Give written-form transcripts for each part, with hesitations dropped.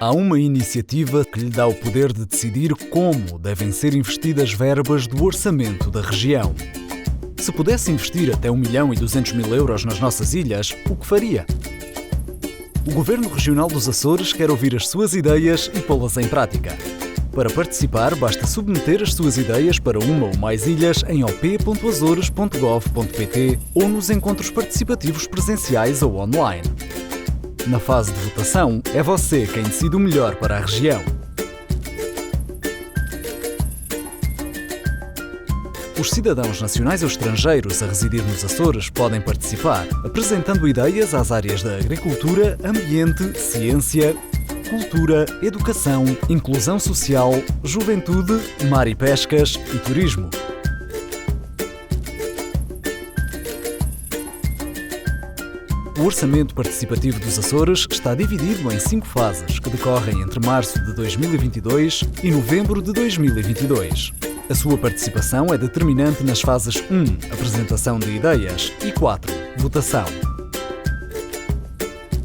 Há uma iniciativa que lhe dá o poder de decidir como devem ser investidas verbas do orçamento da região. Se pudesse investir até 1.200.000 euros nas nossas ilhas, o que faria? O Governo Regional dos Açores quer ouvir as suas ideias e pô-las em prática. Para participar, basta submeter as suas ideias para uma ou mais ilhas em op.azores.gov.pt ou nos encontros participativos presenciais ou online. Na fase de votação, é você quem decide o melhor para a região. Os cidadãos nacionais ou estrangeiros a residir nos Açores podem participar, apresentando ideias às áreas da agricultura, ambiente, ciência, cultura, educação, inclusão social, juventude, mar e pescas e turismo. O Orçamento Participativo dos Açores está dividido em 5 fases, que decorrem entre março de 2022 e novembro de 2022. A sua participação é determinante nas fases 1, apresentação de ideias, e 4, votação.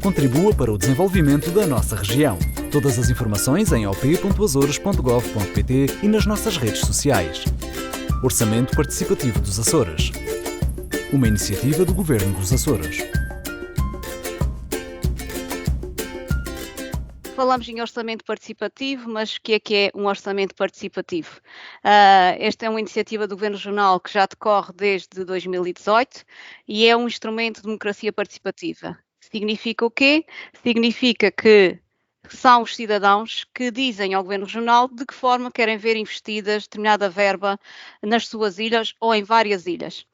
Contribua para o desenvolvimento da nossa região. Todas as informações em op.azores.gov.pt e nas nossas redes sociais. Orçamento Participativo dos Açores. Uma iniciativa do Governo dos Açores. Falamos em orçamento participativo, mas o que é um orçamento participativo? Esta é uma iniciativa do Governo Regional que já decorre desde 2018 e é um instrumento de democracia participativa. Significa o quê? Significa que são os cidadãos que dizem ao Governo Regional de que forma querem ver investidas determinada verba nas suas ilhas ou em várias ilhas.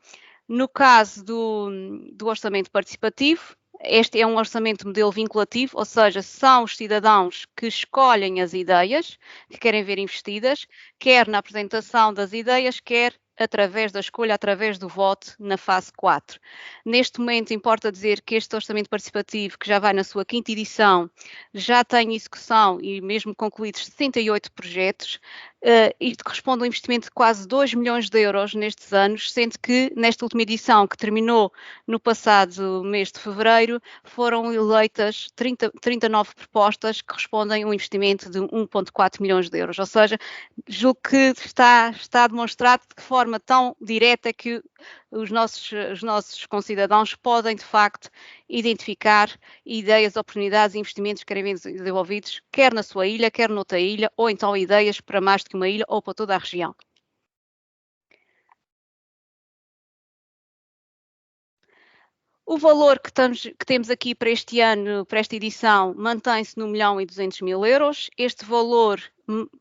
No caso do orçamento participativo, este é um orçamento modelo vinculativo, ou seja, são os cidadãos que escolhem as ideias que querem ver investidas, quer na apresentação das ideias, quer através da escolha, através do voto na fase 4. Neste momento, importa dizer que este orçamento participativo, que já vai na sua 5ª edição, já tem em execução e mesmo concluídos 68 projetos, isto corresponde a um investimento de quase 2 milhões de euros nestes anos, sendo que nesta última edição, que terminou no passado mês de fevereiro, foram eleitas 39 propostas que correspondem a um investimento de 1,4 milhões de euros. Ou seja, julgo que está demonstrado de que forma tão direta que os nossos concidadãos podem, de facto, identificar ideias, oportunidades e investimentos que querem ser desenvolvidos, quer na sua ilha, quer noutra ilha, ou então ideias para mais do que uma ilha ou para toda a região. O valor que temos aqui para este ano, para esta edição, mantém-se no 1.200.000 euros. Este valor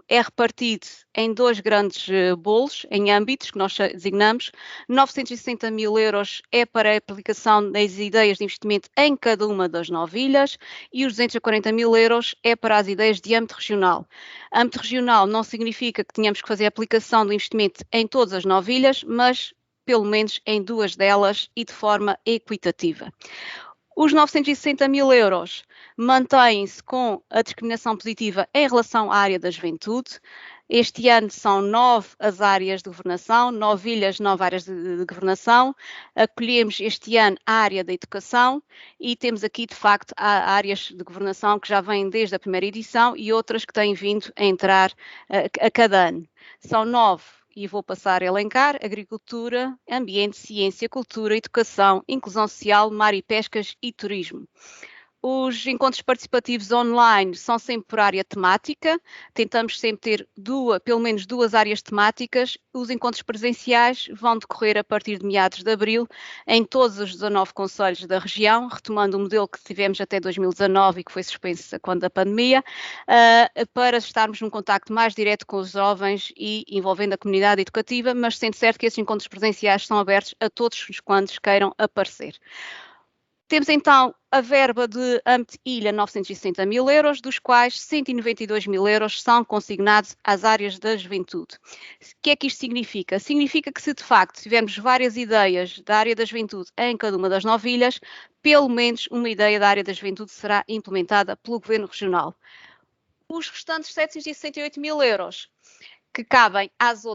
é repartido em 2 grandes bolos, em âmbitos, que nós designamos. 960.000 euros é para a aplicação das ideias de investimento em cada uma das 9 ilhas e os 240.000 euros é para as ideias de âmbito regional. Âmbito regional não significa que tenhamos que fazer a aplicação do investimento em todas as 9 ilhas, mas pelo menos em 2 delas e de forma equitativa. Os 960.000 euros mantêm-se com a discriminação positiva em relação à área da juventude. Este ano são 9 as áreas de governação, 9 ilhas, 9 áreas de governação. Acolhemos este ano a área da educação e temos aqui, de facto, áreas de governação que já vêm desde a primeira edição e outras que têm vindo a entrar a cada ano. São 9. E vou passar a elencar: agricultura, ambiente, ciência, cultura, educação, inclusão social, mar e pescas e turismo. Os encontros participativos online são sempre por área temática, tentamos sempre ter pelo menos 2 áreas temáticas. Os encontros presenciais vão decorrer a partir de meados de abril em todos os 19 concelhos da região, retomando o modelo que tivemos até 2019 e que foi suspenso quando da pandemia, para estarmos num contacto mais direto com os jovens e envolvendo a comunidade educativa, mas sendo certo que esses encontros presenciais são abertos a todos os quantos queiram aparecer. Temos então a verba de âmbito ilha, 960.000 euros, dos quais 192.000 euros são consignados às áreas da juventude. O que é que isto significa? Significa que se de facto tivermos várias ideias da área da juventude em cada uma das 9 ilhas, pelo menos uma ideia da área da juventude será implementada pelo Governo Regional. Os restantes 768.000 euros que cabem às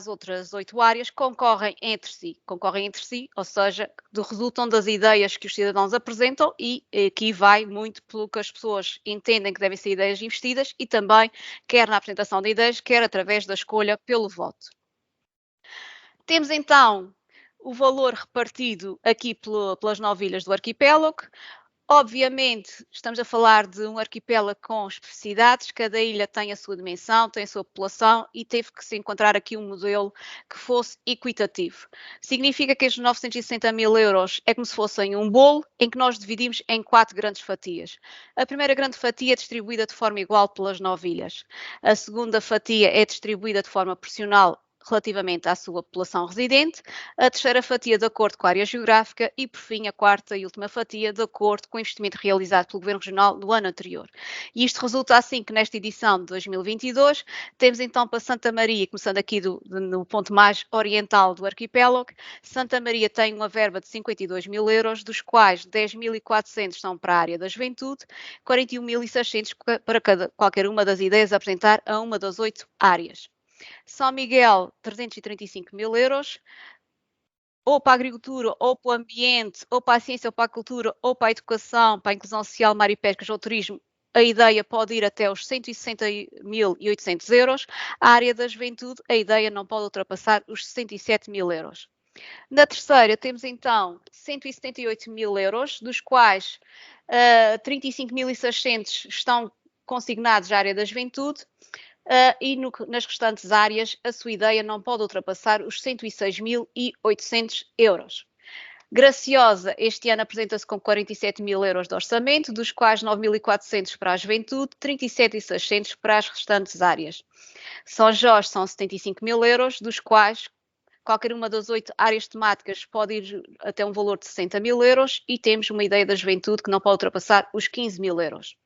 outras 8 áreas, concorrem entre si, ou seja, resultam das ideias que os cidadãos apresentam e aqui vai muito pelo que as pessoas entendem que devem ser ideias investidas e também quer na apresentação de ideias, quer através da escolha pelo voto. Temos então o valor repartido aqui pelas 9 ilhas do arquipélago. Obviamente, estamos a falar de um arquipélago com especificidades, cada ilha tem a sua dimensão, tem a sua população e teve que se encontrar aqui um modelo que fosse equitativo. Significa que estes 960 mil euros é como se fossem um bolo em que nós dividimos em 4 grandes fatias. A primeira grande fatia é distribuída de forma igual pelas 9 ilhas. A segunda fatia é distribuída de forma proporcional relativamente à sua população residente, a terceira fatia de acordo com a área geográfica e, por fim, a quarta e última fatia de acordo com o investimento realizado pelo Governo Regional no ano anterior. E isto resulta assim que nesta edição de 2022 temos então para Santa Maria, começando aqui no ponto mais oriental do arquipélago, Santa Maria tem uma verba de 52 mil euros, dos quais 10.400 são para a área da juventude, 41.600 para qualquer uma das ideias a apresentar a uma das 8 áreas. São Miguel, 335 mil euros, ou para a agricultura, ou para o ambiente, ou para a ciência, ou para a cultura, ou para a educação, para a inclusão social, mar e pescas ou turismo. A ideia pode ir até os 160.800 euros. A área da juventude, a ideia não pode ultrapassar os 67 mil euros. Na terceira temos então 178 mil euros, dos quais 35.600 estão consignados à área da juventude. E nas restantes áreas, a sua ideia não pode ultrapassar os 106.800 euros. Graciosa, este ano apresenta-se com 47 mil euros de orçamento, dos quais 9.400 para a juventude, 37.600 para as restantes áreas. São Jorge são 75 mil euros, dos quais qualquer uma das 8 áreas temáticas pode ir até um valor de 60 mil euros e temos uma ideia da juventude que não pode ultrapassar os 15 mil euros.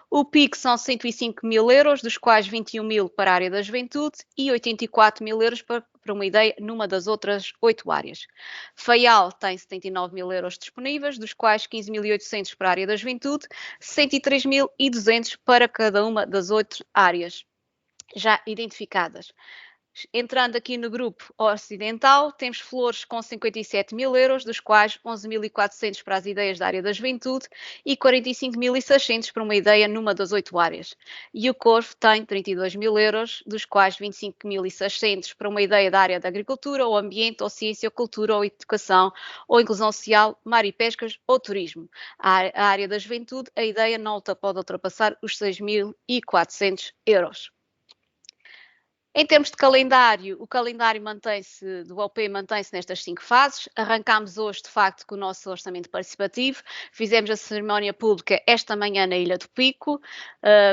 O PIC são 105 mil euros, dos quais 21 mil para a área da juventude e 84 mil euros para uma ideia numa das outras 8 áreas. Faial tem 79 mil euros disponíveis, dos quais 15.800 para a área da juventude, 103.200 para cada uma das 8 áreas já identificadas. Entrando aqui no grupo ocidental, temos Flores com 57 mil euros, dos quais 11.400 para as ideias da área da juventude e 45.600 para uma ideia numa das 8 áreas. E o Corvo tem 32 mil euros, dos quais 25.600 para uma ideia da área da agricultura, ou ambiente, ou ciência, ou cultura, ou educação, ou inclusão social, mar e pescas, ou turismo. A área da juventude, a ideia não pode ultrapassar os 6.400 euros. Em termos de calendário, o calendário do OP mantém-se nestas 5 fases. Arrancámos hoje, de facto, com o nosso orçamento participativo. Fizemos a cerimónia pública esta manhã na Ilha do Pico,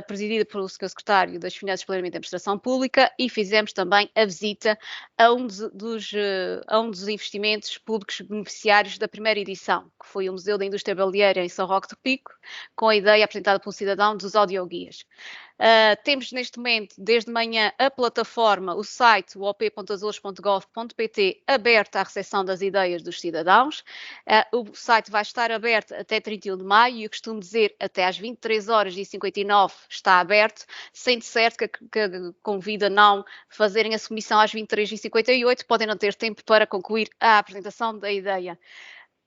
presidida pelo Sr. Secretário das Finanças e Planeamento e Administração Pública, e fizemos também a visita a um dos investimentos públicos beneficiários da primeira edição, que foi o Museu da Indústria Baleeira em São Roque do Pico, com a ideia apresentada pelo cidadão dos audioguias. Temos neste momento, desde manhã, a plataforma, o site, o op.azores.gov.pt, aberto à recepção das ideias dos cidadãos. O site vai estar aberto até 31 de maio e eu costumo dizer até às 23h59 está aberto, sendo certo que convido a não fazerem a submissão às 23h58, podem não ter tempo para concluir a apresentação da ideia.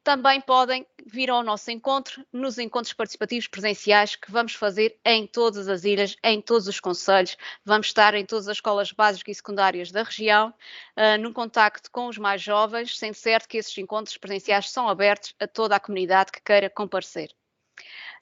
Também podem vir ao nosso encontro, nos encontros participativos presenciais que vamos fazer em todas as ilhas, em todos os concelhos. Vamos estar em todas as escolas básicas e secundárias da região, num contacto com os mais jovens, sendo certo que esses encontros presenciais são abertos a toda a comunidade que queira comparecer.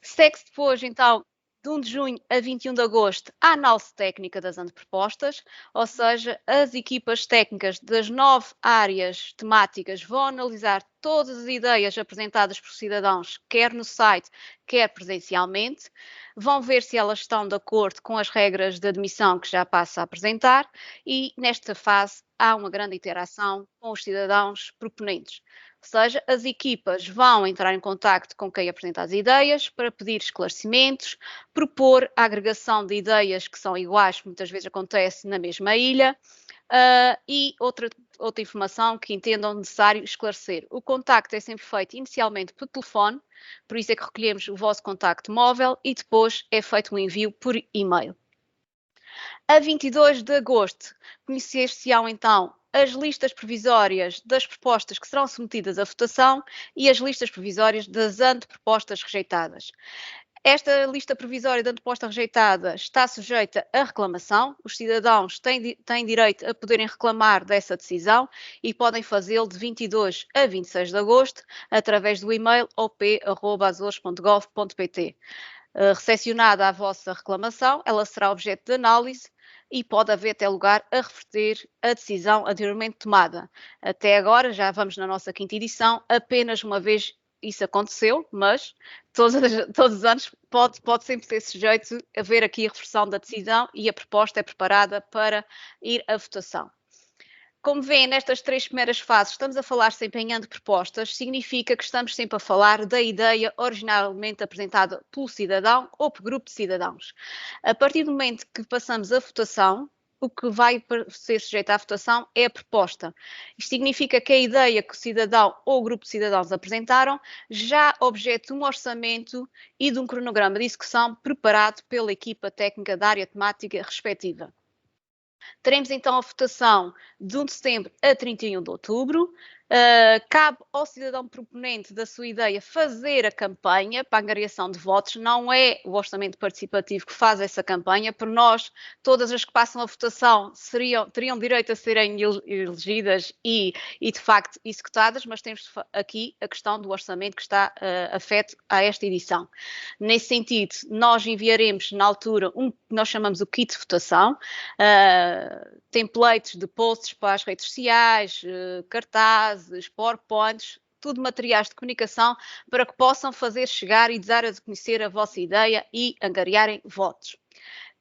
Segue-se depois, então, de 1 de junho a 21 de agosto, a análise técnica das antepropostas, ou seja, as equipas técnicas das 9 áreas temáticas vão analisar todas as ideias apresentadas por cidadãos, quer no site, quer presencialmente, vão ver se elas estão de acordo com as regras de admissão que já passo a apresentar e, nesta fase, há uma grande interação com os cidadãos proponentes. Ou seja, as equipas vão entrar em contacto com quem apresenta as ideias para pedir esclarecimentos, propor a agregação de ideias que são iguais, muitas vezes acontece na mesma ilha, e outra informação que entendam necessário esclarecer. O contacto é sempre feito inicialmente por telefone, por isso é que recolhemos o vosso contacto móvel e depois é feito um envio por e-mail. A 22 de agosto, conhecer-se-ão então as listas provisórias das propostas que serão submetidas à votação e as listas provisórias das antepropostas rejeitadas. Esta lista provisória de anteproposta rejeitada está sujeita a reclamação. Os cidadãos têm direito a poderem reclamar dessa decisão e podem fazê-lo de 22 a 26 de agosto através do e-mail op@azores.gov.pt. Recepcionada a vossa reclamação, ela será objeto de análise e pode haver até lugar a reverter a decisão anteriormente tomada. Até agora, já vamos na nossa quinta edição, apenas uma vez isso aconteceu, mas todos os anos pode sempre ser sujeito a ver aqui a reversão da decisão e a proposta é preparada para ir à votação. Como veem, nestas 3 primeiras fases estamos a falar sempre em propostas, significa que estamos sempre a falar da ideia originalmente apresentada pelo cidadão ou por grupo de cidadãos. A partir do momento que passamos a votação, o que vai ser sujeito à votação é a proposta. Isto significa que a ideia que o cidadão ou o grupo de cidadãos apresentaram já objeto de um orçamento e de um cronograma de execução preparado pela equipa técnica da área temática respectiva. Teremos então a votação de 1 de setembro a 31 de outubro. Cabe ao cidadão proponente da sua ideia fazer a campanha para a angariação de votos. Não é o orçamento participativo que faz essa campanha. Por nós, todas as que passam a votação teriam direito a serem elegidas e de facto executadas, mas temos aqui a questão do orçamento que está afeto a esta edição. Nesse sentido, nós enviaremos na altura que nós chamamos o kit de votação, templates de posts para as redes sociais, cartazes, PowerPoints, tudo materiais de comunicação para que possam fazer chegar e dar a conhecer a vossa ideia e angariarem votos.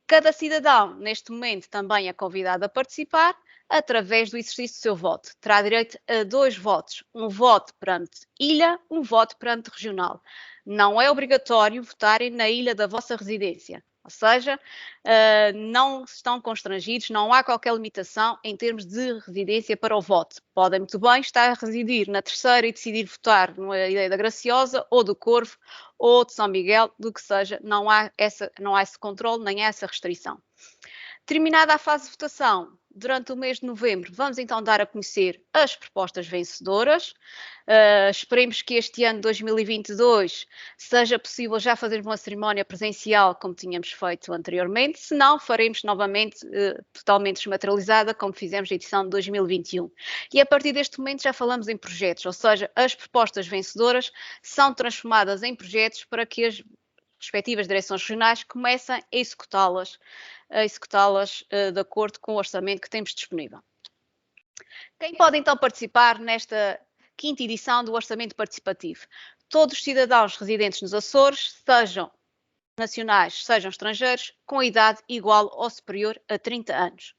Cada cidadão, neste momento, também é convidado a participar através do exercício do seu voto. Terá direito a 2 votos, um voto perante ilha, um voto perante regional. Não é obrigatório votarem na ilha da vossa residência. Ou seja, não estão constrangidos, não há qualquer limitação em termos de residência para o voto. Podem muito bem estar a residir na Terceira e decidir votar numa ideia da Graciosa, ou do Corvo, ou de São Miguel, do que seja, não há esse controle, nem há essa restrição. Terminada a fase de votação, durante o mês de novembro, vamos então dar a conhecer as propostas vencedoras. Esperemos que este ano, 2022, seja possível já fazer uma cerimónia presencial, como tínhamos feito anteriormente. Se não, faremos novamente totalmente desmaterializada, como fizemos na edição de 2021. E a partir deste momento já falamos em projetos, ou seja, as propostas vencedoras são transformadas em projetos para que as respectivas direções regionais comecem a executá-las de acordo com o orçamento que temos disponível. Quem pode então participar nesta quinta edição do Orçamento Participativo? Todos os cidadãos residentes nos Açores, sejam nacionais, sejam estrangeiros, com idade igual ou superior a 30 anos.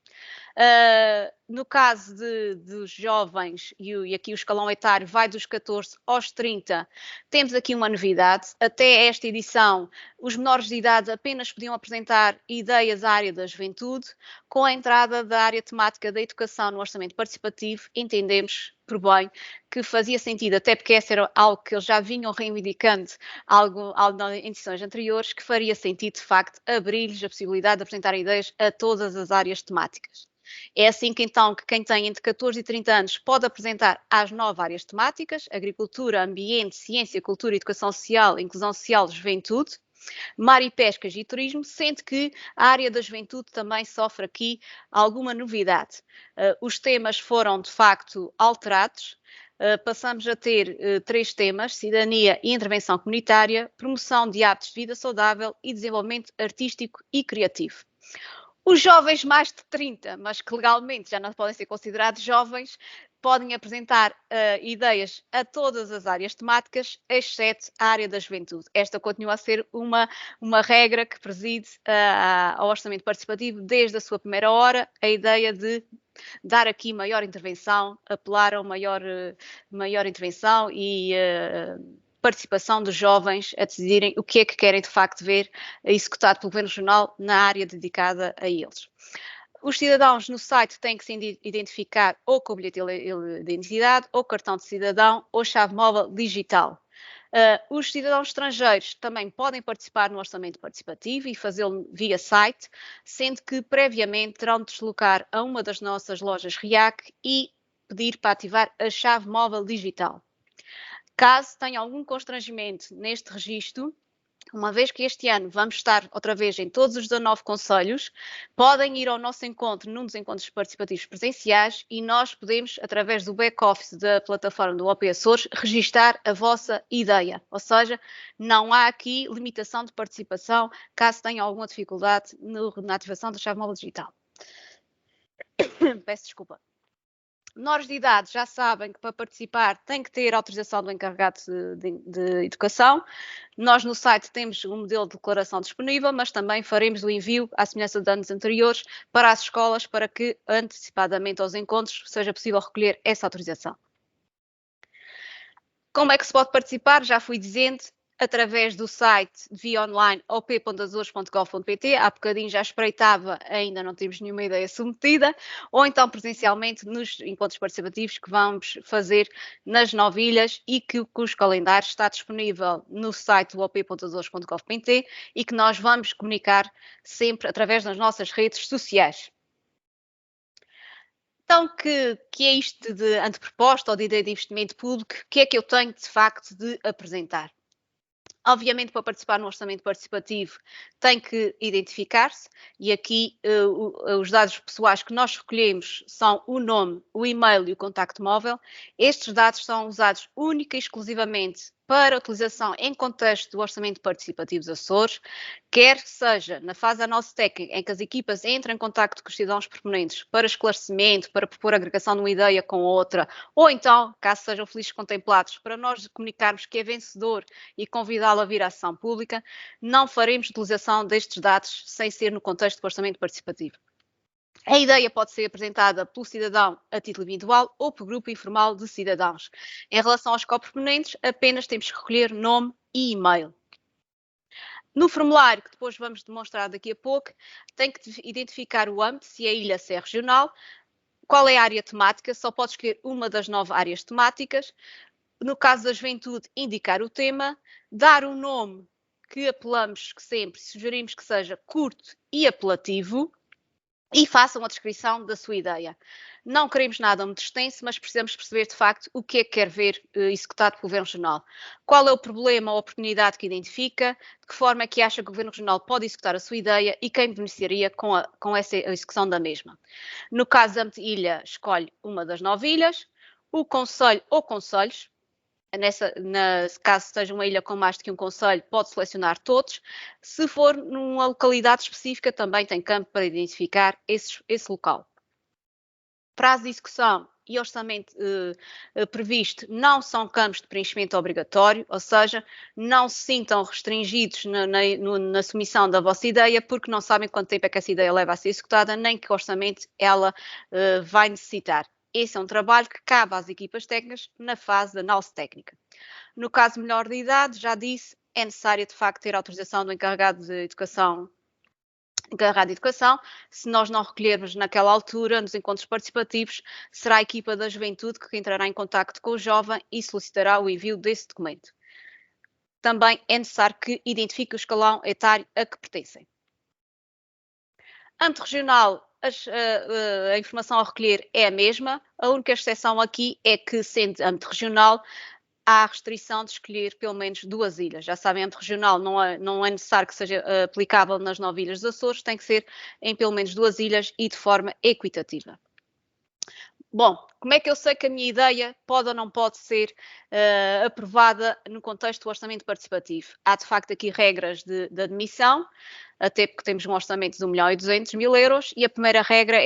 No caso dos jovens, e aqui o escalão etário vai dos 14 aos 30, temos aqui uma novidade. Até esta edição, os menores de idade apenas podiam apresentar ideias à área da juventude. Com a entrada da área temática da educação no orçamento participativo, entendemos por bem que fazia sentido, até porque essa era algo que eles já vinham reivindicando em edições anteriores, que faria sentido, de facto, abrir-lhes a possibilidade de apresentar ideias a todas as áreas temáticas. É assim que então quem tem entre 14 e 30 anos pode apresentar às 9 áreas temáticas: agricultura, ambiente, ciência, cultura, educação social, inclusão social, juventude, mar e pescas e turismo, sendo que a área da juventude também sofre aqui alguma novidade. Os temas foram de facto alterados. Passamos a ter 3 temas: cidadania e intervenção comunitária, promoção de hábitos de vida saudável e desenvolvimento artístico e criativo. Os jovens mais de 30, mas que legalmente já não podem ser considerados jovens, podem apresentar ideias a todas as áreas temáticas, exceto a área da juventude. Esta continua a ser uma regra que preside ao orçamento participativo desde a sua primeira hora, a ideia de dar aqui maior intervenção, apelar a uma maior intervenção e participação dos jovens a decidirem o que é que querem de facto ver executado pelo Governo Regional na área dedicada a eles. Os cidadãos no site têm que se identificar ou com o bilhete de identidade, ou cartão de cidadão, ou chave móvel digital. Os cidadãos estrangeiros também podem participar no orçamento participativo e fazê-lo via site, sendo que previamente terão de deslocar a uma das nossas lojas RIAC e pedir para ativar a chave móvel digital. Caso tenha algum constrangimento neste registro, uma vez que este ano vamos estar outra vez em todos os 19 concelhos, podem ir ao nosso encontro num dos encontros participativos presenciais e nós podemos, através do back-office da plataforma do OP Açores, registar a vossa ideia. Ou seja, não há aqui limitação de participação caso tenham alguma dificuldade na ativação da chave móvel digital. Peço desculpa. Menores de idade já sabem que para participar tem que ter autorização do encarregado de educação. Nós no site temos um modelo de declaração disponível, mas também faremos o envio, à semelhança de anos anteriores, para as escolas, para que antecipadamente aos encontros seja possível recolher essa autorização. Como é que se pode participar? Já fui dizendo, através do site via online op.azores.gov.pt, há bocadinho já espreitava, ainda não temos nenhuma ideia submetida, ou então presencialmente nos encontros participativos que vamos fazer nas 9 ilhas e que os calendários está disponível no site do op.azores.gov.pt e que nós vamos comunicar sempre através das nossas redes sociais. Então, que é isto de anteproposta ou de ideia de investimento público? O que é que eu tenho de facto de apresentar? Obviamente, para participar no orçamento participativo, tem que identificar-se e aqui os dados pessoais que nós recolhemos são o nome, o e-mail e o contacto móvel. Estes dados são usados única e exclusivamente para utilização em contexto do orçamento participativo dos Açores, quer seja na fase da análise técnica, em que as equipas entram em contacto com os cidadãos proponentes para esclarecimento, para propor a agregação de uma ideia com outra, ou então, caso sejam felizes contemplados, para nós comunicarmos que é vencedor e convidá-lo a vir à ação pública, não faremos utilização destes dados sem ser no contexto do orçamento participativo. A ideia pode ser apresentada pelo cidadão a título individual ou por grupo informal de cidadãos. Em relação aos coproponentes, apenas temos que recolher nome e e-mail. No formulário, que depois vamos demonstrar daqui a pouco, tem que identificar o âmbito, se é ilha, se é regional, qual é a área temática, só pode escolher uma das 9 áreas temáticas. No caso da juventude, indicar o tema, dar um nome que apelamos que sempre, sugerimos que seja curto e apelativo, e façam a descrição da sua ideia. Não queremos nada muito extenso, mas precisamos perceber de facto o que é que quer ver executado pelo Governo Regional. Qual é o problema ou oportunidade que identifica, de que forma é que acha que o Governo Regional pode executar a sua ideia e quem beneficiaria com essa execução da mesma. No caso da ilha, escolhe uma das 9 ilhas, o concelho ou concelhos. Caso seja uma ilha com mais de que um concelho, pode selecionar todos. Se for numa localidade específica, também tem campo para identificar esse local. Prazo de execução e orçamento previsto não são campos de preenchimento obrigatório, ou seja, não se sintam restringidos na submissão da vossa ideia, porque não sabem quanto tempo é que essa ideia leva a ser executada, nem que orçamento ela vai necessitar. Esse é um trabalho que cabe às equipas técnicas na fase de análise técnica. No caso menor de idade, já disse, é necessário de facto ter autorização do encarregado de educação. Se nós não recolhermos naquela altura, nos encontros participativos, será a equipa da juventude que entrará em contacto com o jovem e solicitará o envio desse documento. Também é necessário que identifique o escalão etário a que pertencem. Âmbito regional, a informação a recolher é a mesma, a única exceção aqui é que, sendo âmbito regional, há a restrição de escolher pelo menos 2 ilhas. Já sabem, âmbito regional não é necessário que seja aplicável nas 9 ilhas dos Açores, tem que ser em pelo menos 2 ilhas e de forma equitativa. Bom, como é que eu sei que a minha ideia pode ou não pode ser aprovada no contexto do orçamento participativo? Há, de facto, aqui regras de admissão, até porque temos um orçamento de 1.200.000 euros, e a primeira regra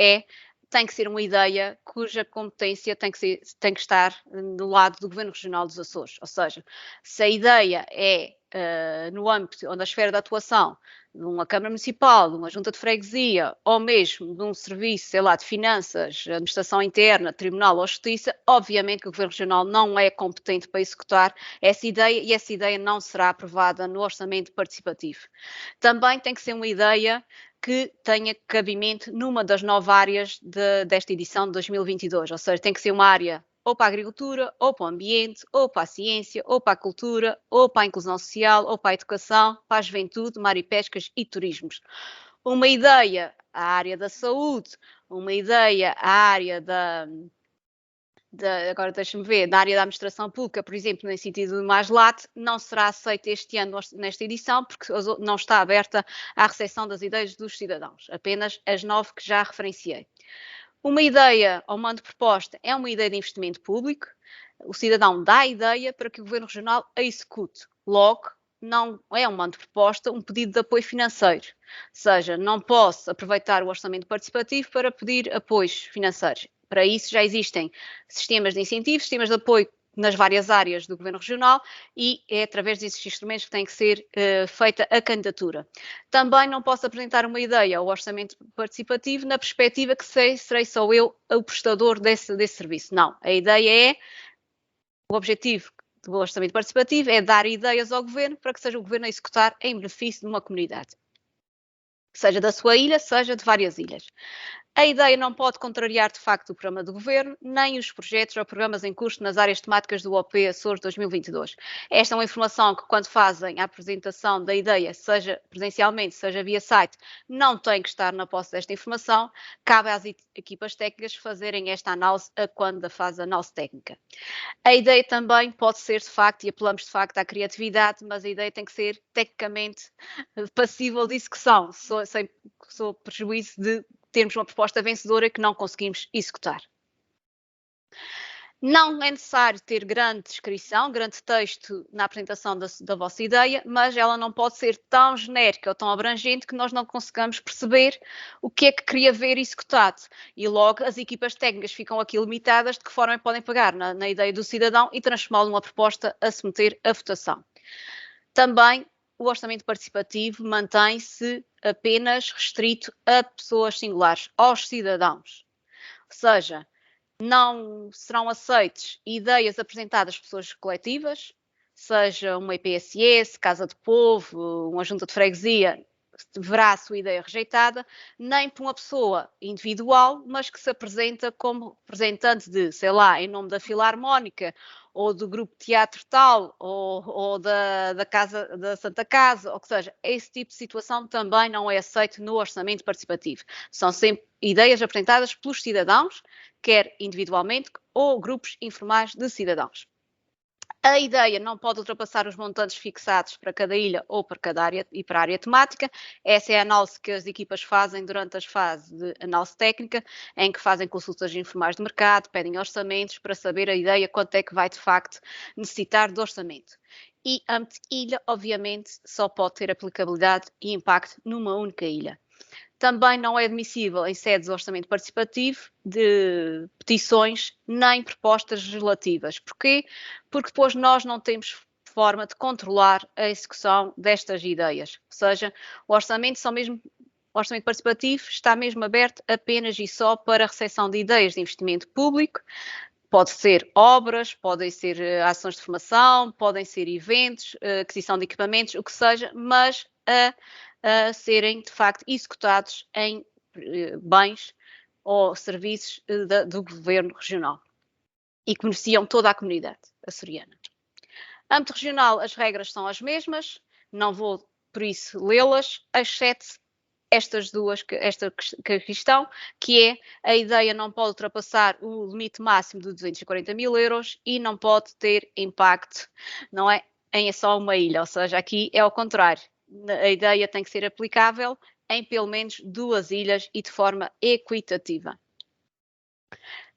tem que ser uma ideia cuja competência tem que estar do lado do Governo Regional dos Açores. Ou seja, se a ideia é no âmbito ou na esfera de atuação de uma Câmara Municipal, de uma Junta de Freguesia, ou mesmo de um serviço, sei lá, de finanças, administração interna, tribunal ou justiça, obviamente que o Governo Regional não é competente para executar essa ideia e essa ideia não será aprovada no orçamento participativo. Também tem que ser uma ideia que tenha cabimento numa das 9 áreas desta edição de 2022, ou seja, tem que ser uma área ou para a agricultura, ou para o ambiente, ou para a ciência, ou para a cultura, ou para a inclusão social, ou para a educação, para a juventude, mar e pescas e turismos. Uma ideia à área da saúde, uma ideia à área agora deixa-me ver, na área da administração pública, por exemplo, no sentido mais lato, não será aceita este ano nesta edição, porque não está aberta à recepção das ideias dos cidadãos, apenas as 9 que já referenciei. Uma ideia ou mando proposta é uma ideia de investimento público, o cidadão dá a ideia para que o Governo Regional a execute. Logo, não é um mando de proposta, um pedido de apoio financeiro. Ou seja, não posso aproveitar o orçamento participativo para pedir apoios financeiros. Para isso já existem sistemas de incentivos, sistemas de apoio nas várias áreas do Governo Regional e é através desses instrumentos que tem que ser feita a candidatura. Também não posso apresentar uma ideia ao orçamento participativo na perspectiva que serei só eu o prestador desse serviço. Não, a ideia é, o objetivo do orçamento participativo é dar ideias ao Governo para que seja o Governo a executar em benefício de uma comunidade. Seja da sua ilha, seja de várias ilhas. A ideia não pode contrariar, de facto, o programa do Governo, nem os projetos ou programas em curso nas áreas temáticas do OP Açores 2022. Esta é uma informação que, quando fazem a apresentação da ideia, seja presencialmente, seja via site, não tem que estar na posse desta informação. Cabe às equipas técnicas fazerem esta análise quando faz a análise técnica. A ideia também pode ser, de facto, e apelamos de facto à criatividade, mas a ideia tem que ser tecnicamente passível de execução, sem prejuízo de termos uma proposta vencedora que não conseguimos executar. Não é necessário ter grande descrição, grande texto na apresentação da vossa ideia, mas ela não pode ser tão genérica ou tão abrangente que nós não consigamos perceber o que é que queria ver executado. E logo as equipas técnicas ficam aqui limitadas de que forma podem pegar na ideia do cidadão e transformá-la numa proposta a submeter à votação. Também o orçamento participativo mantém-se apenas restrito a pessoas singulares, aos cidadãos. Ou seja, não serão aceites ideias apresentadas por pessoas coletivas, seja uma IPSS, Casa de Povo, uma junta de freguesia, verá a sua ideia rejeitada, nem por uma pessoa individual, mas que se apresenta como representante de, sei lá, em nome da Filarmónica, ou do grupo de teatro tal, ou da Casa, da Santa Casa, ou que seja, esse tipo de situação também não é aceito no orçamento participativo. São sempre ideias apresentadas pelos cidadãos, quer individualmente ou grupos informais de cidadãos. A ideia não pode ultrapassar os montantes fixados para cada ilha ou para cada área e para a área temática. Essa é a análise que as equipas fazem durante as fases de análise técnica, em que fazem consultas informais de mercado, pedem orçamentos para saber a ideia quanto é que vai de facto necessitar de orçamento. E a ilha, obviamente, só pode ter aplicabilidade e impacto numa única ilha. Também não é admissível em sedes de orçamento participativo de petições nem propostas legislativas. Porquê? Porque depois nós não temos forma de controlar a execução destas ideias. Ou seja, o orçamento participativo está mesmo aberto apenas e só para a recepção de ideias de investimento público. Pode ser obras, podem ser ações de formação, podem ser eventos, aquisição de equipamentos, o que seja, mas a serem, de facto, executados em bens ou serviços do Governo Regional e que beneficiam toda a comunidade açoriana. Âmbito regional, as regras são as mesmas, não vou, por isso, lê-las, exceto esta questão, que é a ideia não pode ultrapassar o limite máximo de 240 mil euros e não pode ter impacto, não é, em só uma ilha, ou seja, aqui é ao contrário. A ideia tem que ser aplicável em pelo menos 2 ilhas e de forma equitativa.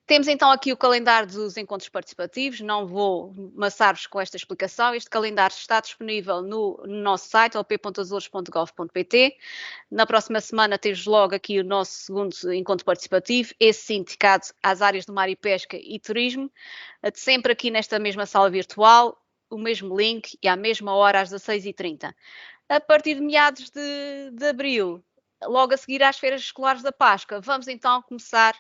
Temos então aqui o calendário dos encontros participativos, não vou amassar-vos com esta explicação, este calendário está disponível no nosso site, op.azores.gov.pt. Na próxima semana temos logo aqui o nosso segundo encontro participativo, esse sim dedicado às áreas do mar e pesca e turismo, sempre aqui nesta mesma sala virtual, o mesmo link e à mesma hora às 16h30. A partir de meados de abril, logo a seguir às feiras escolares da Páscoa, vamos então começar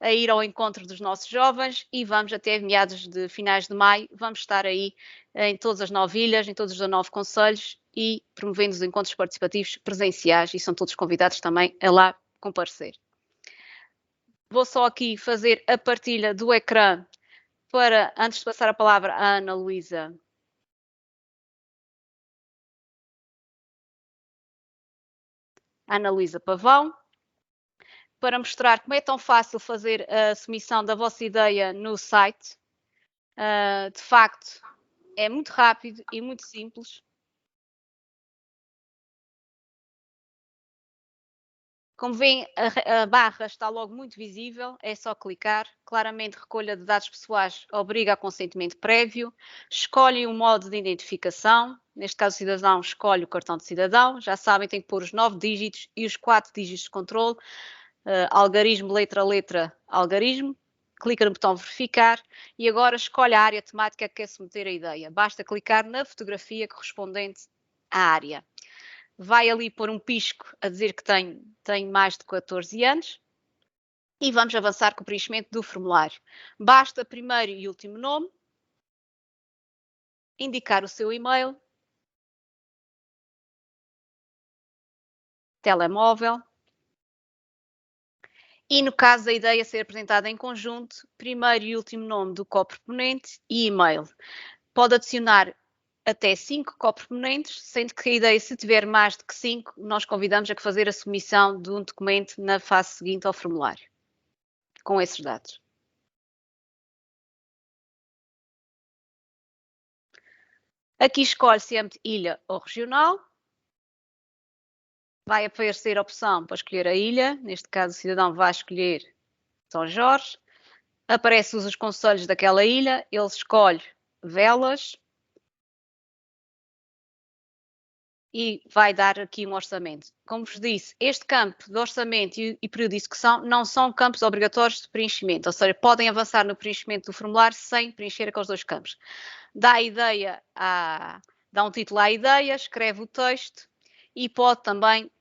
a ir ao encontro dos nossos jovens e vamos até meados de finais de maio, vamos estar aí em todas as 9 ilhas, em todos os 19 concelhos e promovendo os encontros participativos presenciais e são todos convidados também a lá comparecer. Vou só aqui fazer a partilha do ecrã antes de passar a palavra à Ana Luísa, Pavão, para mostrar como é tão fácil fazer a submissão da vossa ideia no site. De facto, é muito rápido e muito simples. Como veem, a barra está logo muito visível, é só clicar. Claramente, recolha de dados pessoais obriga a consentimento prévio. Escolhem o modo de identificação. Neste caso, o cidadão escolhe o cartão de cidadão. Já sabem, tem que pôr os 9 dígitos e os 4 dígitos de controle. Algarismo, letra a letra, algarismo. Clica no botão verificar e agora escolhe a área temática que quer submeter a ideia. Basta clicar na fotografia correspondente à área. Vai ali pôr um pisco a dizer que tem mais de 14 anos e vamos avançar com o preenchimento do formulário. Basta primeiro e último nome, indicar o seu e-mail, telemóvel e, no caso da ideia ser apresentada em conjunto, primeiro e último nome do coproponente e e-mail. Pode adicionar até 5 coproponentes, sendo que a ideia, se tiver mais de que 5, nós convidamos a fazer a submissão de um documento na fase seguinte ao formulário, com esses dados. Aqui escolhe sempre ilha ou regional. Vai aparecer a opção para escolher a ilha, neste caso o cidadão vai escolher São Jorge. Aparecem os concelhos daquela ilha, ele escolhe Velas. E vai dar aqui um orçamento. Como vos disse, este campo de orçamento e período de execução não são campos obrigatórios de preenchimento, ou seja, podem avançar no preenchimento do formulário sem preencher aqueles dois campos. Dá um título à ideia, escreve o texto e pode também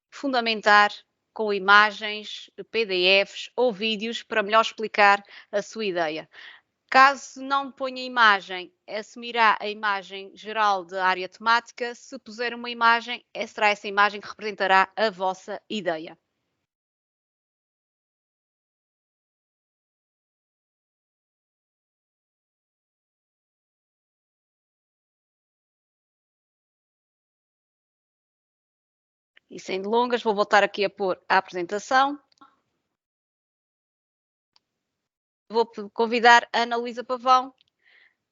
fundamentar com imagens, PDFs ou vídeos para melhor explicar a sua ideia. Caso não ponha imagem, assumirá a imagem geral da área temática. Se puser uma imagem, será essa imagem que representará a vossa ideia. E sem delongas, vou voltar aqui a pôr a apresentação. Vou convidar a Ana Luísa Pavão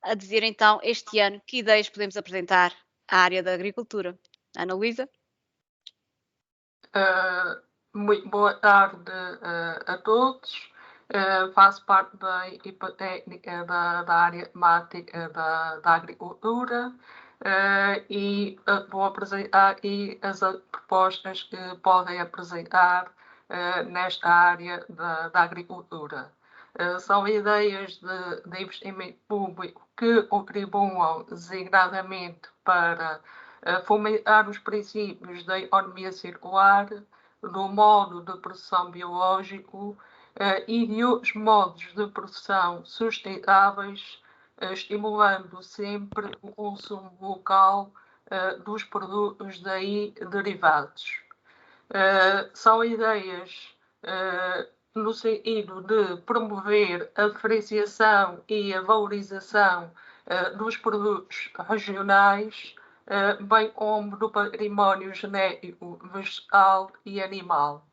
a dizer então este ano que ideias podemos apresentar à área da agricultura. Ana Luísa? Muito boa tarde a todos. Faço parte da equipa técnica da área temática da agricultura e vou apresentar aqui as propostas que podem apresentar nesta área da agricultura. São ideias de investimento público que contribuam designadamente para fomentar os princípios da economia circular, do modo de produção biológico e de outros modos de produção sustentáveis, estimulando sempre o consumo local dos produtos daí derivados. São ideias no sentido de promover a diferenciação e a valorização dos produtos regionais, bem como do património genético, vegetal e animal.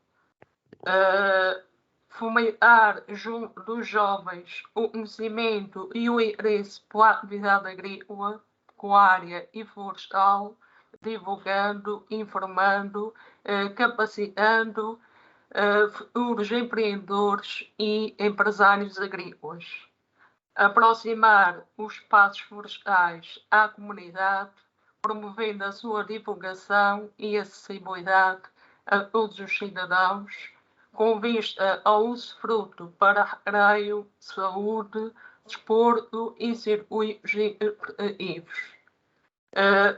Fomentar junto dos jovens o conhecimento e o interesse pela atividade agrícola, pecuária e florestal, divulgando, informando, capacitando futuros empreendedores e empresários agrícolas. Aproximar os espaços florestais à comunidade, promovendo a sua divulgação e acessibilidade a todos os cidadãos, com vista ao usufruto para recreio, saúde, desporto e circuitos recreativos.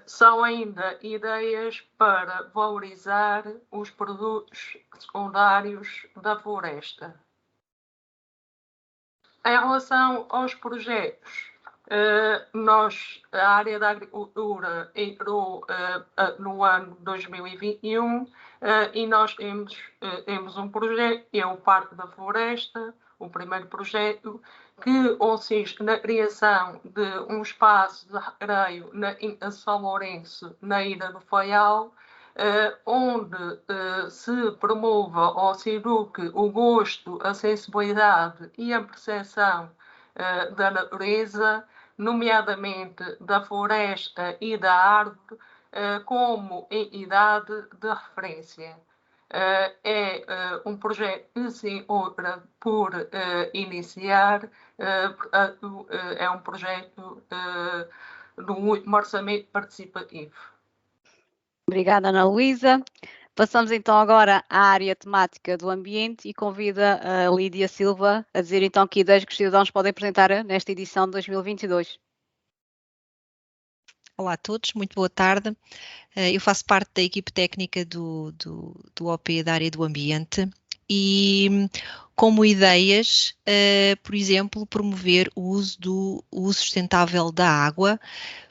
São ainda ideias para valorizar os produtos secundários da floresta. Em relação aos projetos, a área da agricultura entrou no ano 2021 e nós temos um projeto, que é o Parque da Floresta, o primeiro projeto, que consiste na criação de um espaço de recreio em São Lourenço, na Ilha do Faial, onde se promova ou se eduque o gosto, a sensibilidade e a percepção da natureza, nomeadamente da floresta e da árvore, como em idade de referência. É um projeto que se encontra por iniciar, é um projeto do último orçamento participativo. Obrigada, Ana Luísa. Passamos então agora à área temática do ambiente e convido a Lídia Silva a dizer então que ideias que os cidadãos podem apresentar nesta edição de 2022. Olá a todos, muito boa tarde. Eu faço parte da equipe técnica do OP da área do ambiente e como ideias, por exemplo, promover o uso sustentável da água,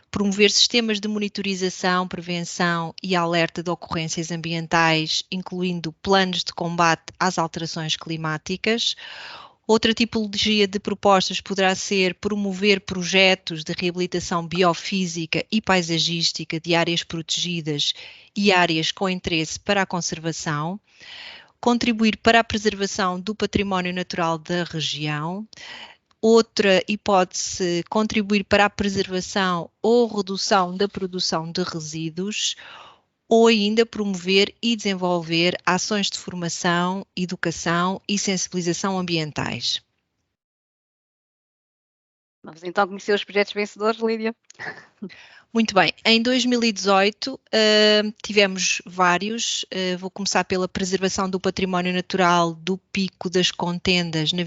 promover sistemas de monitorização, prevenção e alerta de ocorrências ambientais, incluindo planos de combate às alterações climáticas. Outra tipologia de propostas poderá ser promover projetos de reabilitação biofísica e paisagística de áreas protegidas e áreas com interesse para a conservação, contribuir para a preservação do património natural da região. Outra hipótese, contribuir para a preservação ou redução da produção de resíduos, ou ainda promover e desenvolver ações de formação, educação e sensibilização ambientais. Vamos então conhecer os projetos vencedores, Lídia. Muito bem, em 2018 tivemos vários, vou começar pela preservação do património natural do Pico das Contendas na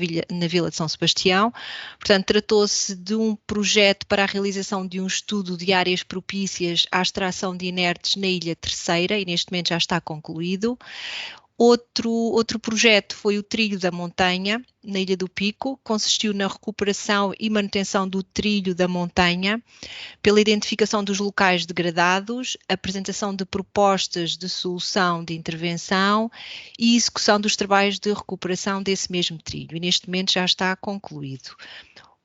Vila de São Sebastião. Portanto, tratou-se de um projeto para a realização de um estudo de áreas propícias à extração de inertes na Ilha Terceira e neste momento já está concluído. Outro projeto foi o Trilho da Montanha, na Ilha do Pico, consistiu na recuperação e manutenção do trilho da montanha, pela identificação dos locais degradados, apresentação de propostas de solução de intervenção e execução dos trabalhos de recuperação desse mesmo trilho, e neste momento já está concluído.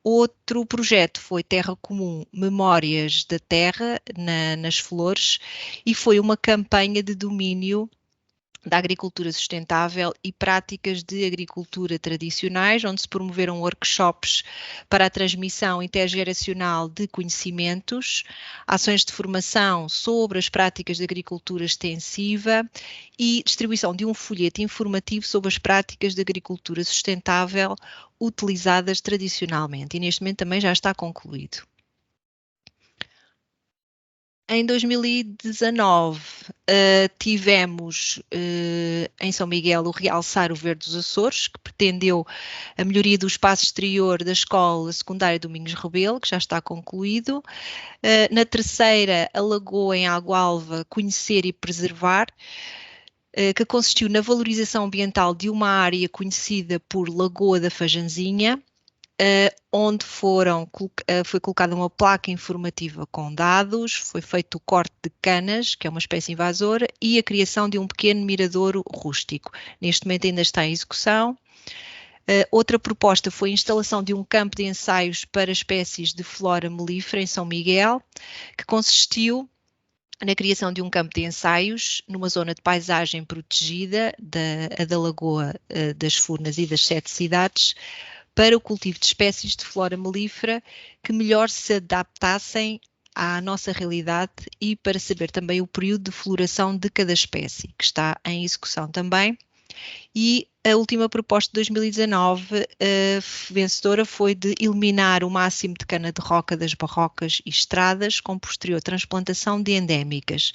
Outro projeto foi Terra Comum, Memórias da Terra, nas Flores, e foi uma campanha de domínio da agricultura sustentável e práticas de agricultura tradicionais, onde se promoveram workshops para a transmissão intergeracional de conhecimentos, ações de formação sobre as práticas de agricultura extensiva e distribuição de um folheto informativo sobre as práticas de agricultura sustentável utilizadas tradicionalmente, e neste momento também já está concluído. Em 2019 tivemos em São Miguel o Realçar o Verde dos Açores, que pretendeu a melhoria do espaço exterior da Escola Secundária Domingos Rebelo, que já está concluído. Na terceira, a Lagoa em Água-Alva, Conhecer e Preservar, que consistiu na valorização ambiental de uma área conhecida por Lagoa da Fajanzinha, onde foi colocada uma placa informativa com dados, foi feito o corte de canas, que é uma espécie invasora, e a criação de um pequeno miradouro rústico. Neste momento ainda está em execução. Outra proposta foi a instalação de um campo de ensaios para espécies de flora melífera em São Miguel, que consistiu na criação de um campo de ensaios numa zona de paisagem protegida da Lagoa das Furnas e das 7 cidades, para o cultivo de espécies de flora melífera que melhor se adaptassem à nossa realidade e para saber também o período de floração de cada espécie, que está em execução também. E a última proposta de 2019, vencedora, foi de eliminar o máximo de cana-de-roca das barrocas e estradas com posterior transplantação de endémicas,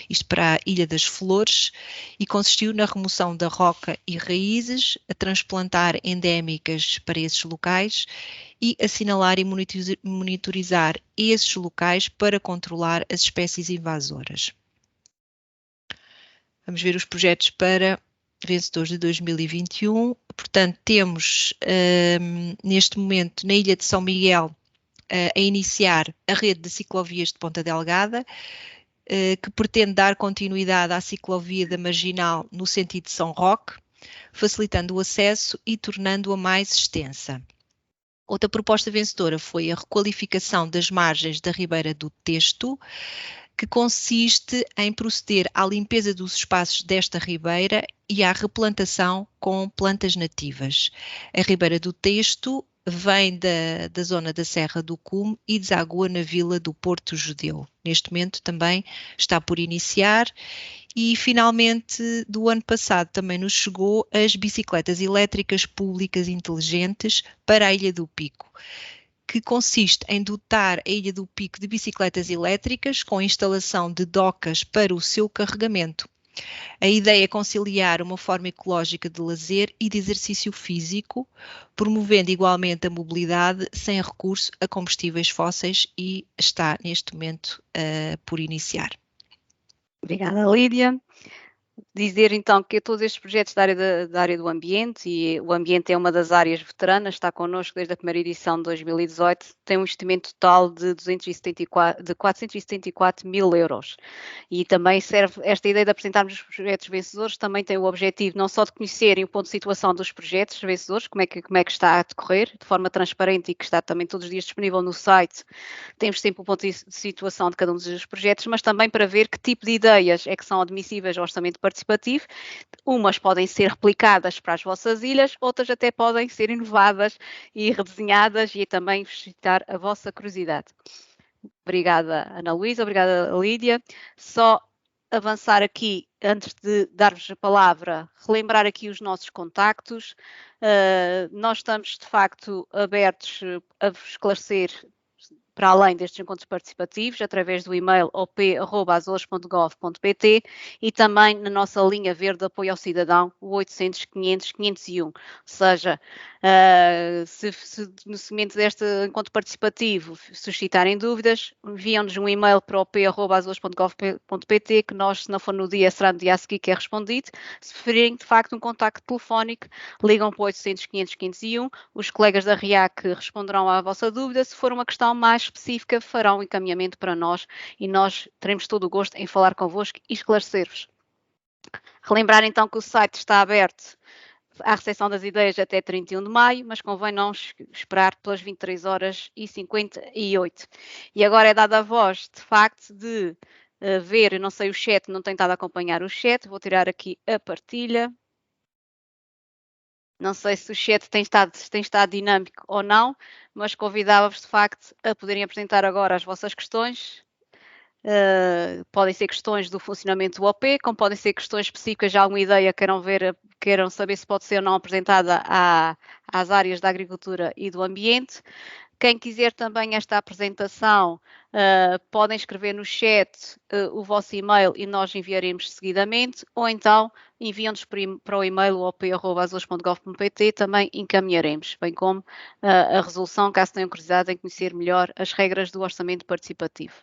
isto para a Ilha das Flores, e consistiu na remoção da roca e raízes, a transplantar endémicas para esses locais e assinalar e monitorizar esses locais para controlar as espécies invasoras. Vamos ver os projetos para vencedores de 2021, portanto temos neste momento na Ilha de São Miguel a iniciar a rede de ciclovias de Ponta Delgada, que pretende dar continuidade à ciclovia da Marginal no sentido de São Roque, facilitando o acesso e tornando-a mais extensa. Outra proposta vencedora foi a requalificação das margens da Ribeira do Testo, que consiste em proceder à limpeza dos espaços desta ribeira e à replantação com plantas nativas. A Ribeira do Testo vem da zona da Serra do Cume e desagua na vila do Porto Judeu. Neste momento também está por iniciar. E, finalmente, do ano passado também nos chegou as bicicletas elétricas públicas inteligentes para a Ilha do Pico, que consiste em dotar a Ilha do Pico de bicicletas elétricas com instalação de docas para o seu carregamento. A ideia é conciliar uma forma ecológica de lazer e de exercício físico, promovendo igualmente a mobilidade sem recurso a combustíveis fósseis e está neste momento por iniciar. Obrigada, Lídia. Dizer então que todos estes projetos da área do ambiente, e o ambiente é uma das áreas veteranas, está connosco desde a primeira edição de 2018, tem um investimento total de 474 mil euros. E também serve, esta ideia de apresentarmos os projetos vencedores, também tem o objetivo não só de conhecerem o ponto de situação dos projetos vencedores, como é que está a decorrer, de forma transparente e que está também todos os dias disponível no site, temos sempre o ponto de situação de cada um dos projetos, mas também para ver que tipo de ideias é que são admissíveis ao orçamento participativo. Umas podem ser replicadas para as vossas ilhas, outras até podem ser inovadas e redesenhadas e também suscitar a vossa curiosidade. Obrigada, Ana Luísa, obrigada, Lídia. Só avançar aqui, antes de dar-vos a palavra, relembrar aqui os nossos contactos. Nós estamos, de facto, abertos a vos esclarecer para além destes encontros participativos, através do e-mail op@azores.gov.pt e também na nossa linha verde de apoio ao cidadão, o 800 500 501. Ou seja, se no seguimento deste encontro participativo suscitarem dúvidas, enviam-nos um e-mail para op@azores.gov.pt que nós, se não for no dia, será no dia a seguir que é respondido. Se preferirem, de facto, um contacto telefónico, ligam para o 800 500 501. Os colegas da RIAC responderão à vossa dúvida. Se for uma questão mais específica, farão um encaminhamento para nós e nós teremos todo o gosto em falar convosco e esclarecer-vos. Relembrar então que o site está aberto à recepção das ideias até 31 de maio, mas convém não esperar pelas 23h58. E agora é dada a voz, de facto, de ver, eu não sei o chat, não tenho estado a acompanhar o chat, vou tirar aqui a partilha. Não sei se o chat tem estado dinâmico ou não, mas convidava-vos de facto a poderem apresentar agora as vossas questões. Podem ser questões do funcionamento do OP, como podem ser questões específicas de alguma ideia que queiram saber se pode ser ou não apresentada às áreas da agricultura e do ambiente. Quem quiser também esta apresentação, podem escrever no chat o vosso e-mail e nós enviaremos seguidamente, ou então enviam-nos para o e-mail op@azores.gov.pt, também encaminharemos, bem como a resolução, caso tenham curiosidade em conhecer melhor as regras do orçamento participativo.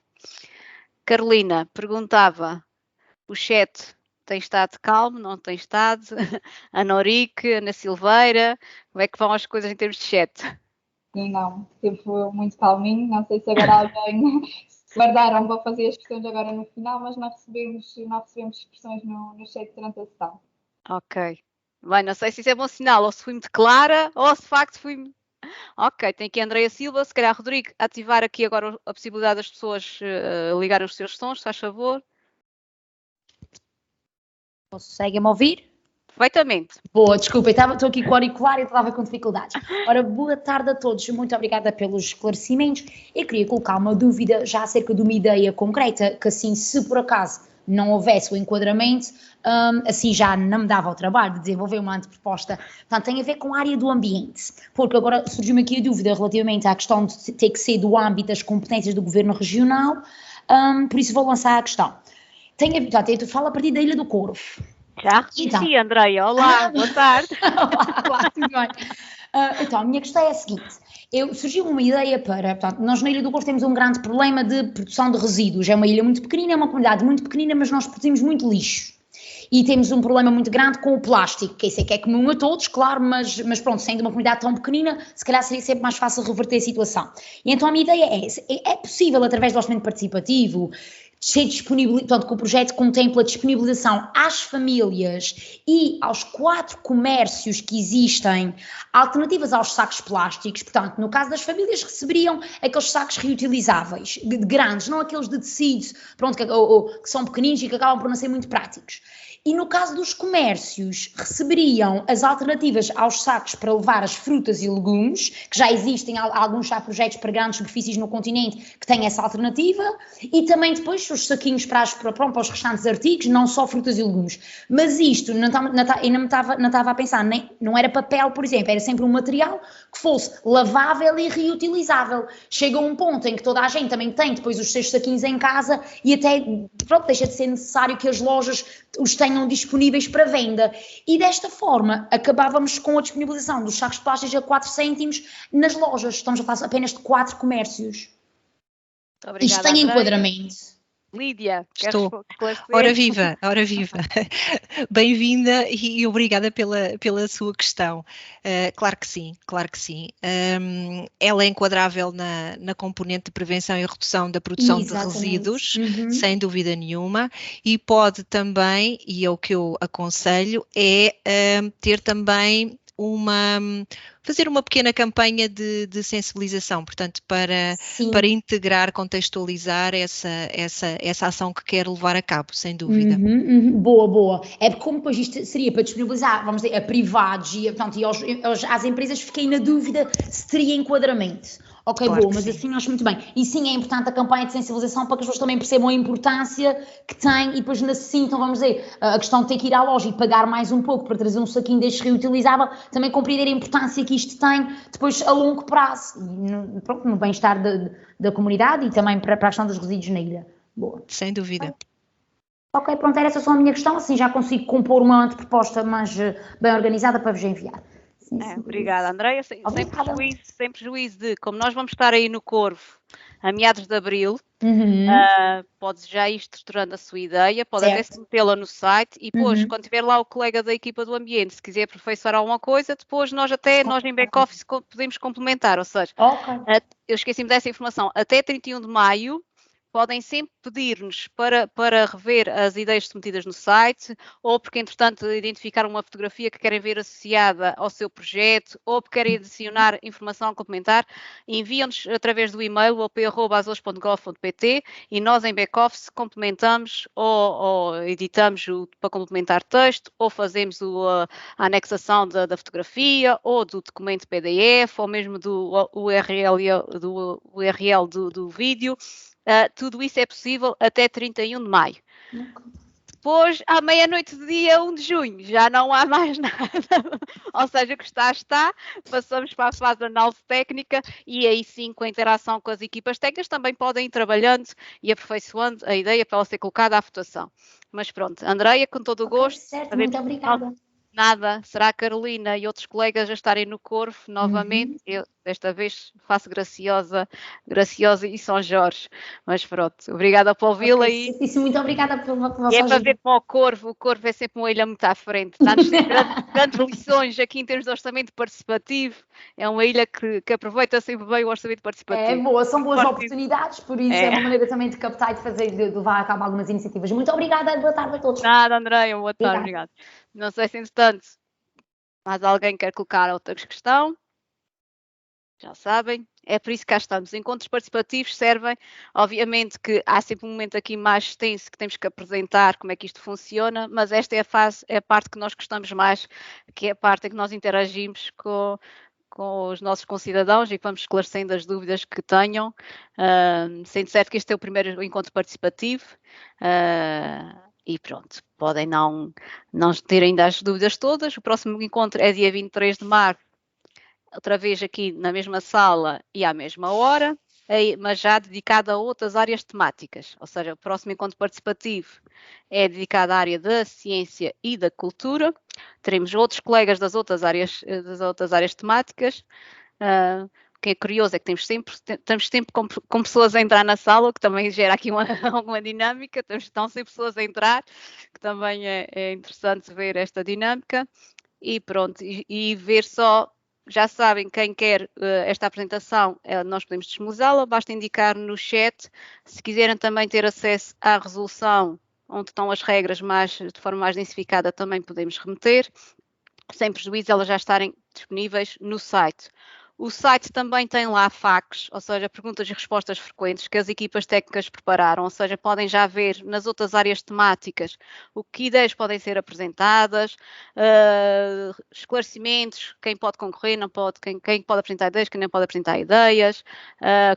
Carolina perguntava, o chat tem estado calmo, não tem estado? Ana Orique, Ana Silveira, como é que vão as coisas em termos de chat? Sim, não, teve muito calminho, não sei se agora alguém se guardaram para fazer as questões agora no final, mas nós recebemos questões no chat durante a sessão. Ok, bem, não sei se isso é bom sinal, ou se fui muito clara, ou se de facto fui... Ok, tem aqui a Andreia Silva, se calhar Rodrigo, ativar aqui agora a possibilidade das pessoas ligarem os seus sons, se faz favor. Conseguem-me ouvir? Perfeitamente. Boa, desculpa, estou aqui com o auricular e estava com dificuldades. Ora, boa tarde a todos, muito obrigada pelos esclarecimentos. Eu queria colocar uma dúvida já acerca de uma ideia concreta, que assim, se por acaso não houvesse o enquadramento, assim já não me dava o trabalho de desenvolver uma anteproposta. Portanto, tem a ver com a área do ambiente, porque agora surgiu-me aqui a dúvida relativamente à questão de ter que ser do âmbito das competências do governo regional, por isso vou lançar a questão. Eu falo a partir da Ilha do Corvo. Já reconheci, Andreia. Olá, boa tarde. Olá, tudo bem. Então, a minha questão é a seguinte. Surgiu uma ideia portanto, nós na Ilha do Corvo temos um grande problema de produção de resíduos. É uma ilha muito pequenina, é uma comunidade muito pequenina, mas nós produzimos muito lixo. E temos um problema muito grande com o plástico, que isso é comum a todos, claro, mas pronto, sendo uma comunidade tão pequenina, se calhar seria sempre mais fácil reverter a situação. E então a minha ideia é possível, através do orçamento participativo, ser disponibilizado, portanto, que o projeto contempla a disponibilização às famílias e aos 4 comércios que existem, alternativas aos sacos plásticos. Portanto, no caso das famílias, receberiam aqueles sacos reutilizáveis, grandes, não aqueles de tecido, pronto, que são pequeninos e que acabam por não ser muito práticos. E no caso dos comércios, receberiam as alternativas aos sacos para levar as frutas e legumes, que já existem alguns já projetos para grandes superfícies no continente que têm essa alternativa, e também depois os saquinhos para os restantes artigos, não só frutas e legumes. Mas isto, ainda não estava a pensar, não era papel, por exemplo, era sempre um material que fosse lavável e reutilizável. Chega a um ponto em que toda a gente também tem depois os seus saquinhos em casa e até, pronto, deixa de ser necessário que as lojas os tenham disponíveis para venda, e desta forma acabávamos com a disponibilização dos sacos plásticos a 4 cêntimos nas lojas. Estamos a falar apenas de 4 comércios. Obrigada, isto tem enquadramento. Lídia, estou. Ora viva. Bem-vinda e obrigada pela sua questão. Claro que sim. Ela é enquadrável na componente de prevenção e redução da produção de resíduos, sem dúvida nenhuma, e pode também, e é o que eu aconselho, é ter também fazer uma pequena campanha de sensibilização, portanto, para integrar, contextualizar essa ação que quer levar a cabo, sem dúvida. Boa. É como depois isto seria para disponibilizar, vamos dizer, a privados e às empresas, fiquei na dúvida se teria enquadramento. Ok, claro, mas assim acho muito bem. E sim, é importante a campanha de sensibilização para que as pessoas também percebam a importância que tem e depois necessitam, vamos dizer, a questão de ter que ir à loja e pagar mais um pouco para trazer um saquinho deste reutilizável, também compreender a importância que isto tem depois a longo prazo, no bem-estar da comunidade e também para a questão dos resíduos na ilha. Boa. Sem dúvida. Ok, pronto, era essa só a minha questão, assim já consigo compor uma anteproposta mais bem organizada para vos enviar. Obrigada, Andreia. Sem prejuízo de, como nós vamos estar aí no Corvo a meados de abril, pode já ir estruturando a sua ideia, pode até metê-la no site e depois, quando tiver lá o colega da equipa do ambiente, se quiser aperfeiçoar alguma coisa, depois nós em back-office podemos complementar, ou seja, eu esqueci-me dessa informação, até 31 de maio, podem sempre pedir-nos para rever as ideias submetidas no site, ou porque, entretanto, identificaram uma fotografia que querem ver associada ao seu projeto, ou porque querem adicionar informação complementar, enviam-nos através do e-mail op@azores.gov.pt e nós, em back-office, complementamos ou editamos para complementar texto, ou fazemos a anexação da fotografia, ou do documento PDF, ou mesmo do URL do vídeo. Tudo isso é possível até 31 de maio. Depois, à meia-noite do dia 1 de junho, já não há mais nada. Ou seja, o que está. Passamos para a fase de análise técnica e aí sim, com a interação com as equipas técnicas, também podem ir trabalhando e aperfeiçoando a ideia para ela ser colocada à votação. Mas pronto, Andreia, com todo o gosto. Certo, muito obrigada. Nada, será a Carolina e outros colegas a estarem no Corvo novamente. Eu, desta vez, faço Graciosa e São Jorge. Mas pronto, obrigada por ouvi-la. Muito obrigada pela vossa ajuda. É para ver como o Corvo é sempre uma ilha muito à frente. Dá-nos grandes lições aqui em termos de orçamento participativo. É uma ilha que aproveita sempre bem o orçamento participativo. É boa, são boas oportunidades, por isso é uma maneira também de captar e de levar a cabo algumas iniciativas. Muito obrigada, boa tarde a todos. Nada, Andréia, boa tarde, obrigada. Não sei se, entretanto, mais alguém quer colocar outra questão. Já sabem, é por isso que cá estamos. Encontros participativos servem, obviamente que há sempre um momento aqui mais extenso que temos que apresentar como é que isto funciona, mas esta é a parte que nós gostamos mais, que é a parte em que nós interagimos com os nossos concidadãos e que vamos esclarecendo as dúvidas que tenham, sendo certo que este é o primeiro encontro participativo. E pronto, podem não ter ainda as dúvidas todas. O próximo encontro é dia 23 de março, outra vez aqui na mesma sala e à mesma hora, mas já dedicado a outras áreas temáticas. Ou seja, o próximo encontro participativo é dedicado à área da ciência e da cultura. Teremos outros colegas das outras áreas temáticas. O que é curioso é que estamos sempre com pessoas a entrar na sala, o que também gera aqui alguma dinâmica. Estão sempre pessoas a entrar, que também é interessante ver esta dinâmica. E pronto, e ver só já sabem, quem quer esta apresentação, nós podemos disponibilizá-la, basta indicar no chat. Se quiserem também ter acesso à resolução, onde estão as regras de forma mais densificada, também podemos remeter, sem prejuízo de elas já estarem disponíveis no site. O site também tem lá FAQs, ou seja, perguntas e respostas frequentes que as equipas técnicas prepararam, ou seja, podem já ver nas outras áreas temáticas o que ideias podem ser apresentadas, esclarecimentos, quem pode concorrer, não pode, quem pode apresentar ideias, quem não pode apresentar ideias,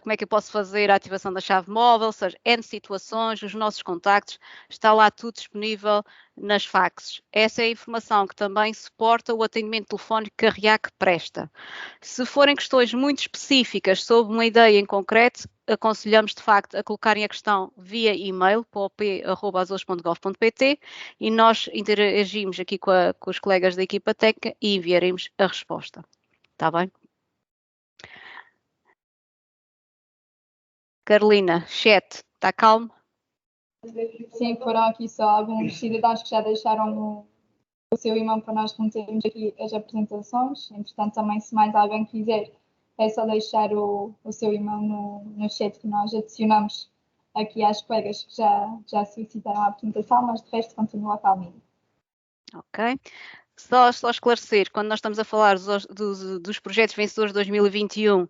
como é que eu posso fazer a ativação da chave móvel, ou seja, N situações, os nossos contactos, está lá tudo disponível nas faxes. Essa é a informação que também suporta o atendimento telefónico que a RIAC presta. Se forem questões muito específicas sobre uma ideia em concreto, aconselhamos de facto a colocarem a questão via e-mail para op@azores.gov.pt e nós interagimos aqui com os colegas da equipa técnica e enviaremos a resposta. Está bem? Carolina, chat, está calmo? Sim, foram aqui só alguns cidadãos que já deixaram o seu e-mail para nós remetermos aqui as apresentações. Entretanto, também, se mais alguém quiser, é só deixar o seu e-mail no chat que nós adicionamos aqui às colegas que já solicitaram a apresentação, mas de resto continua calminho. Ok. Só esclarecer, quando nós estamos a falar dos projetos vencedores de 2021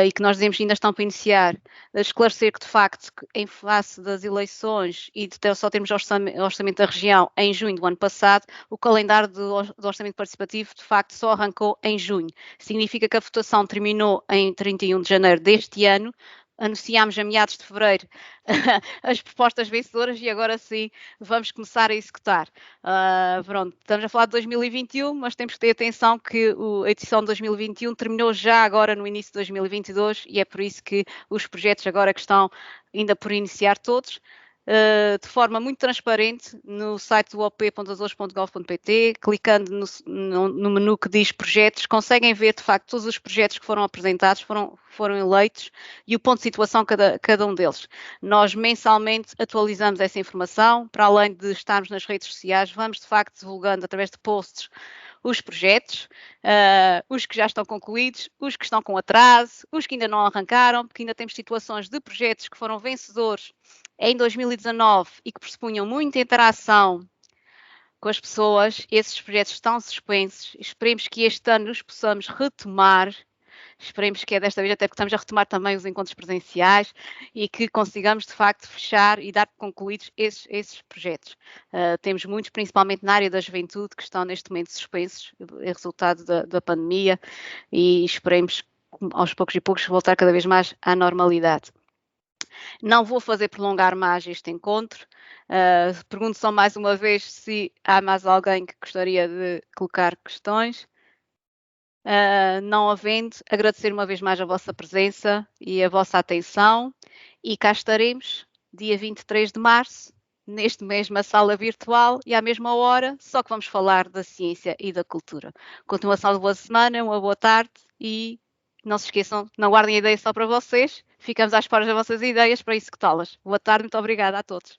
e que nós dizemos que ainda estão para iniciar, esclarecer que de facto, em face das eleições e de só termos orçamento da região em junho do ano passado, o calendário do orçamento participativo de facto só arrancou em junho. Significa que a votação terminou em 31 de janeiro deste ano. Anunciámos a meados de fevereiro as propostas vencedoras e agora sim vamos começar a executar. Pronto, estamos a falar de 2021, mas temos que ter atenção que a edição de 2021 terminou já agora no início de 2022 e é por isso que os projetos agora que estão ainda por iniciar todos, de forma muito transparente no site do op.azores.gov.pt, clicando no menu que diz projetos, conseguem ver de facto todos os projetos que foram apresentados, foram eleitos e o ponto de situação cada um deles. Nós mensalmente atualizamos essa informação, para além de estarmos nas redes sociais, vamos de facto divulgando através de posts os projetos, os que já estão concluídos, os que estão com atraso, os que ainda não arrancaram, porque ainda temos situações de projetos que foram vencedores em 2019 e que pressupunham muita interação com as pessoas. Esses projetos estão suspensos. Esperemos que este ano os possamos retomar. Esperemos que é desta vez, até porque estamos a retomar também os encontros presenciais e que consigamos de facto fechar e dar concluídos esses projetos. Temos muitos, principalmente na área da juventude, que estão neste momento suspensos, é resultado da pandemia, e esperemos aos poucos e poucos voltar cada vez mais à normalidade. Não vou fazer prolongar mais este encontro. Pergunto só mais uma vez se há mais alguém que gostaria de colocar questões. Não havendo, agradecer uma vez mais a vossa presença e a vossa atenção e cá estaremos dia 23 de março, neste mesma sala virtual e à mesma hora, só que vamos falar da ciência e da cultura. Continuação de boa semana, uma boa tarde e não se esqueçam, não guardem a ideia só para vocês, ficamos à espera das vossas ideias para executá-las. Boa tarde, muito obrigada a todos.